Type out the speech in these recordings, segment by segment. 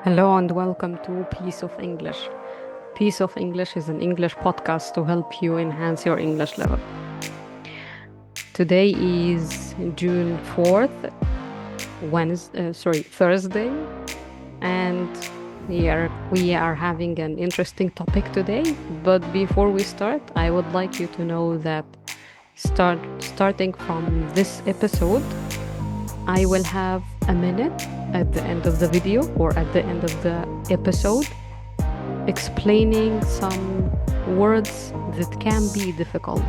Hello and welcome to Piece of English. Piece of English is an English podcast to help you enhance your English level. Today is June 4th, Thursday, and we are having an interesting topic today. But before we start, I would like you to know that starting from this episode, I will have a minute at the end of the video or at the end of the episode explaining some words that can be difficult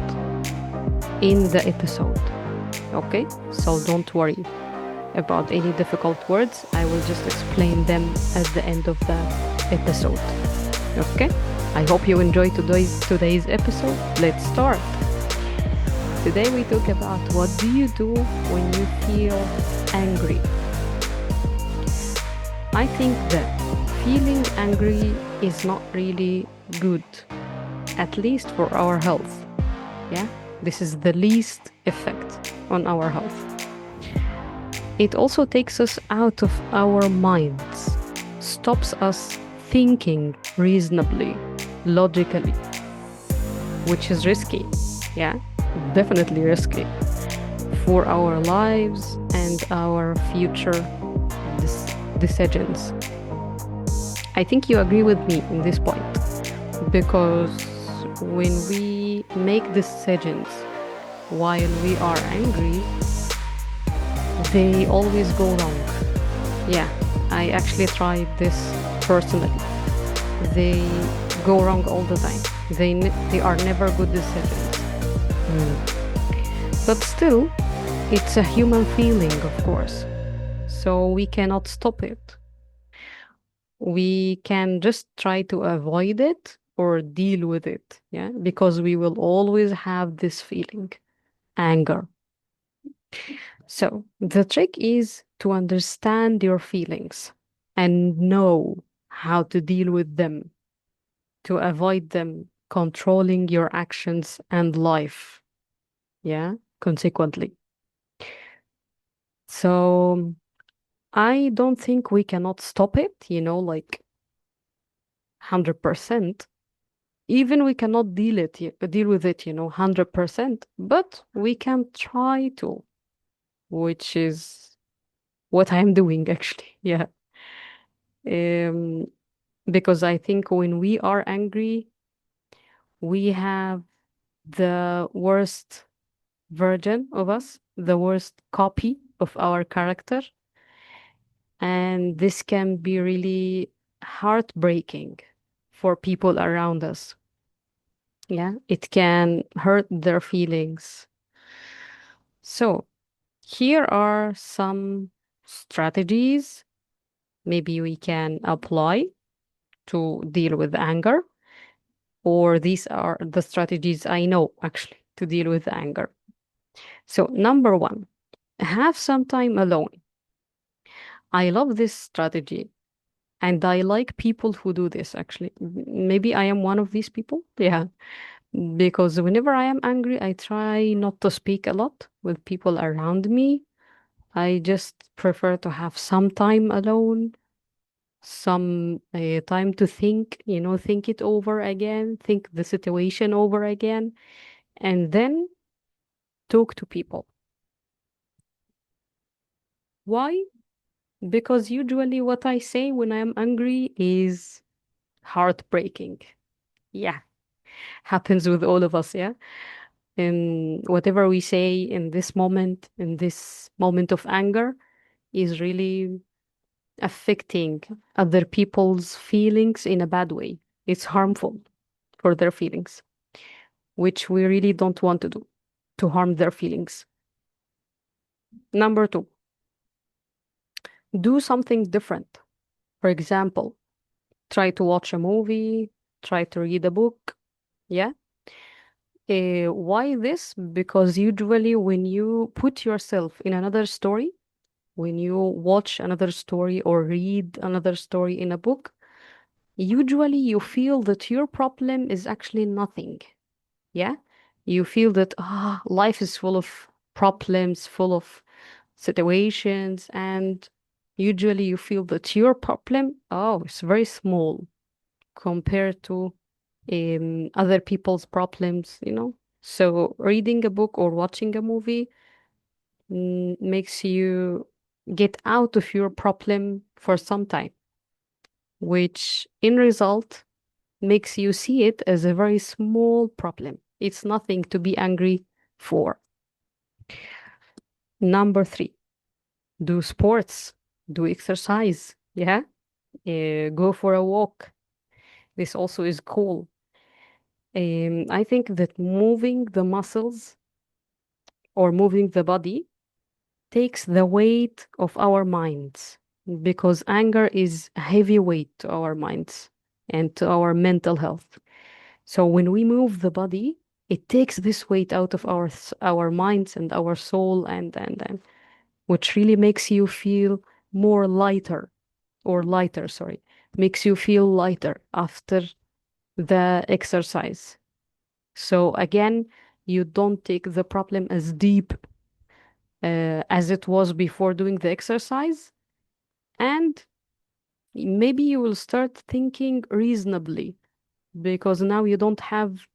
in the episode. Okay? So don't worry about any difficult words. I will just explain them at the end of the episode. Okay? I hope you enjoy today's episode. Let's start. Today we talk about what do you do when you feel angry. I think that feeling angry is not really good, at least for our health. Yeah, this is the least effect on our health. It also takes us out of our minds, stops us thinking reasonably, logically, which is risky. Yeah, definitely risky for our lives and our future decisions. I think you agree with me in this point, because when we make decisions while we are angry, they always go wrong. Yeah, I actually tried this personally. They go wrong all the time. They are never good decisions. But still, it's a human feeling, of course. So we cannot stop it. We can just try to avoid it or deal with it, yeah, because we will always have this feeling, anger. So the trick is to understand your feelings and know how to deal with them, to avoid them controlling your actions and life, yeah, consequently. So I don't think we cannot stop it, like 100%. Even we cannot deal with it, 100%, but we can try to, which is what I'm doing actually. Yeah. Um, because I think when we are angry, we have the worst version of us, the worst copy of our character. And this can be really heartbreaking for people around us. Yeah, it can hurt their feelings. So, here are some strategies maybe we can apply to deal with anger, or these are the strategies I know actually to deal with anger. So, number one, have some time alone. I love this strategy and I like people who do this actually. Maybe I am one of these people. Yeah. Because whenever I am angry, I try not to speak a lot with people around me. I just prefer to have some time alone, some time to think, think it over again, think the situation over again, and then talk to people. Why? Because usually what I say when I am angry is heartbreaking. Yeah, happens with all of us, yeah? And whatever we say in this moment of anger, is really affecting other people's feelings in a bad way. It's harmful for their feelings, which we really don't want to do, to harm their feelings. Number two, do something different. For example, try to watch a movie, try to read a book. Yeah. Why this? Because usually when you put yourself in another story, when you watch another story or read another story in a book, usually you feel that your problem is actually nothing. Yeah. You feel that life is full of problems, full of situations, and Usually you feel that your problem, oh, it's very small compared to other people's problems, you know? So reading a book or watching a movie makes you get out of your problem for some time, which in result makes you see it as a very small problem. It's nothing to be angry for. Number three, do sports, do exercise. Yeah. Go for a walk. This also is cool. I think that moving the muscles or moving the body takes the weight of our minds because anger is a heavy weight to our minds and to our mental health. So when we move the body, it takes this weight out of our minds and our soul and which really makes you feel more lighter or lighter, sorry, makes you feel lighter after the exercise. So again, you don't take the problem as deep as it was before doing the exercise, and maybe you will start thinking reasonably because now you don't have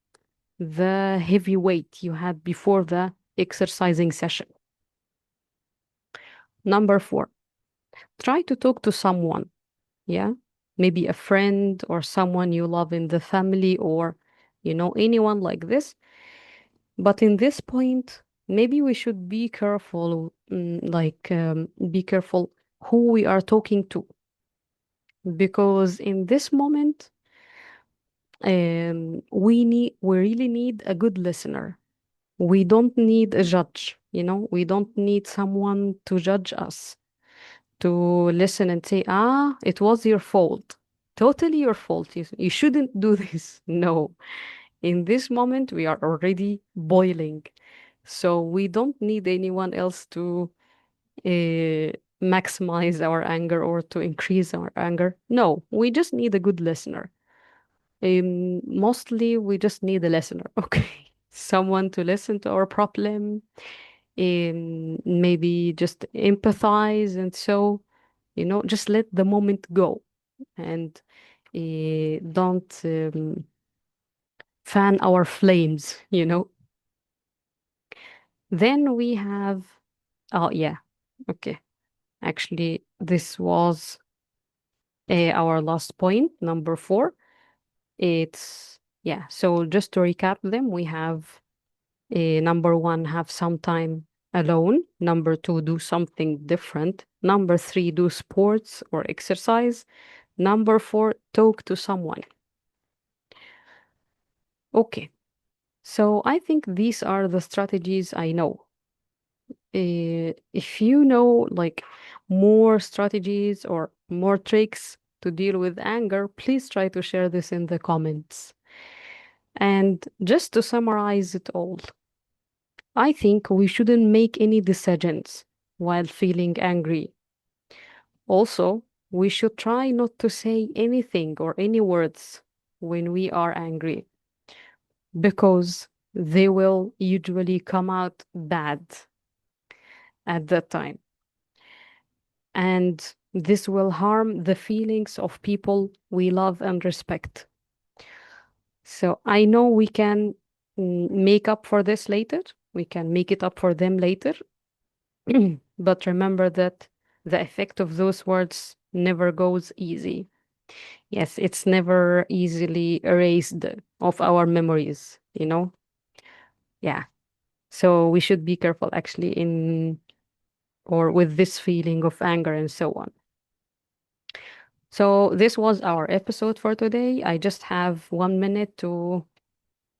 the heavy weight you had before the exercising session. Number four, try to talk to someone. Yeah. Maybe a friend or someone you love in the family or, anyone like this. But in this point, maybe we should be careful, be careful who we are talking to. Because in this moment, we really need a good listener. We don't need a judge, we don't need someone to judge us, to listen and say, it was your fault. Totally your fault. You shouldn't do this. No. In this moment, we are already boiling. So we don't need anyone else to maximize our anger or to increase our anger. No, we just need a good listener. Mostly, we just need a listener. Okay. Someone to listen to our problem, maybe just empathize. And so, just let the moment go and don't fan our flames. Then we have, oh, yeah, okay. Actually, this was our last point, number four. Yeah, so just to recap them, we have number one, have some time alone. Number two, do something different. Number three, do sports or exercise. Number four, talk to someone. Okay, so I think these are the strategies I know. If you know like more strategies or more tricks to deal with anger, please try to share this in the comments. And just to summarize it all, I think we shouldn't make any decisions while feeling angry. Also, we should try not to say anything or any words when we are angry because they will usually come out bad at that time. And this will harm the feelings of people we love and respect. So I know we can make up for this later. We can make it up for them later. But remember that the effect of those words never goes easy. Yes, it's never easily erased of our memories. Yeah. So we should be careful actually or with this feeling of anger and so on. So this was our episode for today. I just have 1 minute to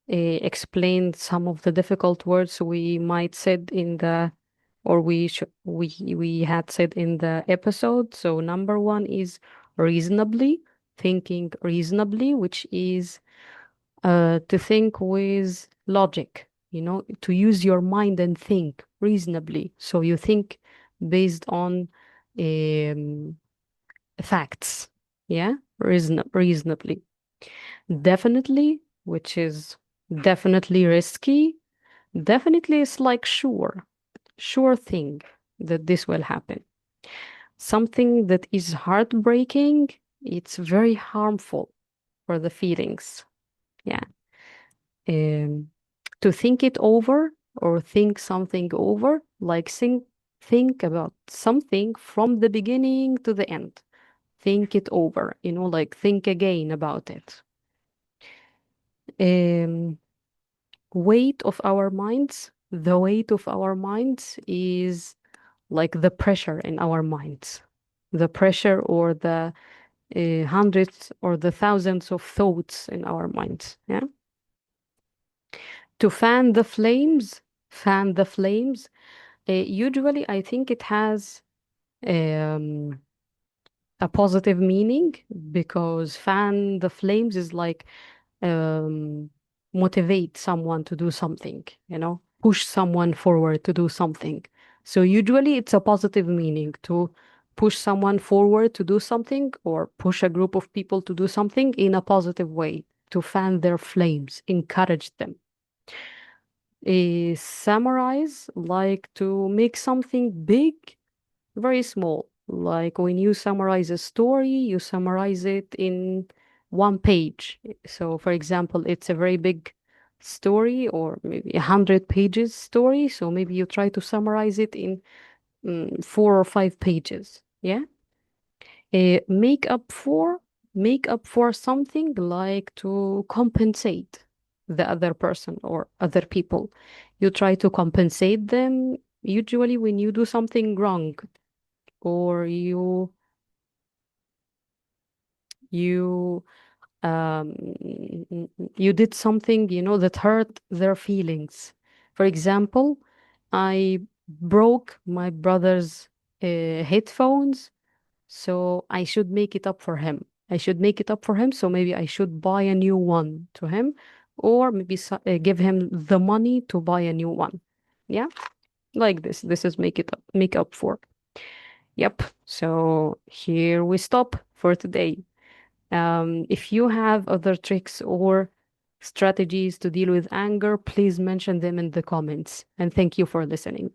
explain some of the difficult words we might said in the or we had said in the episode. So number one is reasonably, thinking reasonably, which is to think with logic, to use your mind and think reasonably. So you think based on um, facts, yeah, reasonably. Definitely, which is definitely risky. Definitely is like sure thing that this will happen. Something that is heartbreaking, it's very harmful for the feelings. Yeah. Um, to think it over or think something over, like think about something from the beginning to the end. Think it over, like think again about it. Um, weight of our minds, the weight of our minds is like the pressure in our minds, the pressure or the hundreds or the thousands of thoughts in our minds. Yeah. To fan the flames. Usually, I think it has um, a positive meaning because fan the flames is like um, motivate someone to do something, push someone forward to do something. So usually it's a positive meaning to push someone forward to do something or push a group of people to do something in a positive way, to fan their flames, encourage them. A summarize, like to make something big very small. Like when you summarize a story, you summarize it in one page. So, for example, it's a very big story or maybe 100 pages story. So maybe you try to summarize it in 4 or 5 pages. Yeah. Uh, make up for make up for something like to compensate the other person or other people. You try to compensate them usually when you do something wrong or you um you did something that hurt their feelings. For example, I broke my brother's headphones, so I should make it up for him. So maybe I should buy a new one to him, or maybe give him the money to buy a new one. Yeah, like this is make up for. Yep. So here we stop for today. If you have other tricks or strategies to deal with anger, please mention them in the comments. And thank you for listening.